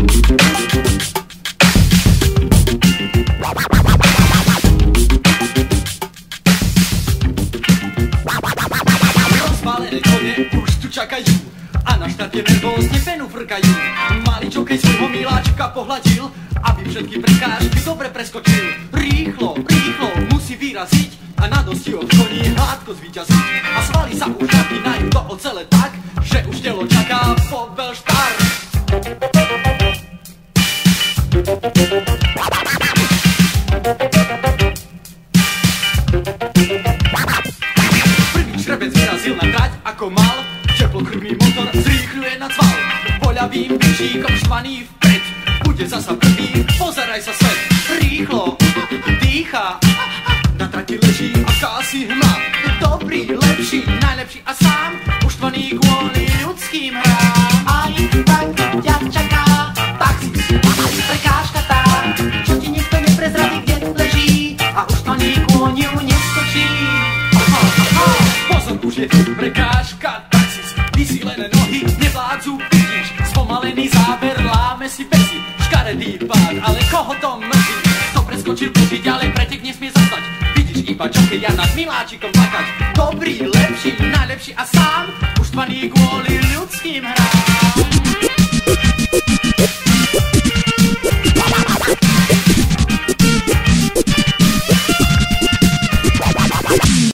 Rozpálené kone už tu čakajú a na štarte nervózne penu frkajú. Malý čokej svojho miláčka pohľadil, aby všetky prekážky dobre preskočil. Rýchlo, rýchlo musí vyraziť a na dosti od koní hladko zvíťaziť. A svaly sa už napínajú do ocele tak, že už telo čaká pobel štart. Prvý šrebec vyrazil na trať ako mal, teplokrvný motor zrýchľuje na cval. Voľavým bežíkom štvaný vpred, bude zasa prvý, pozeraj sa svet. Rýchlo dýcha, na trati leží akási hma. Dobrý, lepší, najlepší a sám uštvaný kvôli ľudským hrám. Aj tak ťa čaká taxis, prekážka tá, čo ti nikto neprezradí, kde leží a uštvaný kôň ju neskočí. Pozor, už je tu prekážka taxis, vysílené nohy nevládzu, vidíš spomalený záber, láme si pesi, škaredý pád, ale koho to mrzí? Kto preskočil, beží ďalej, pretek nesmie zastať. Vidíš iba čokeja nad miláčikom plakať. Dobrý, lepší, najlepší a sám uštvaný kvôli ľudským hrám.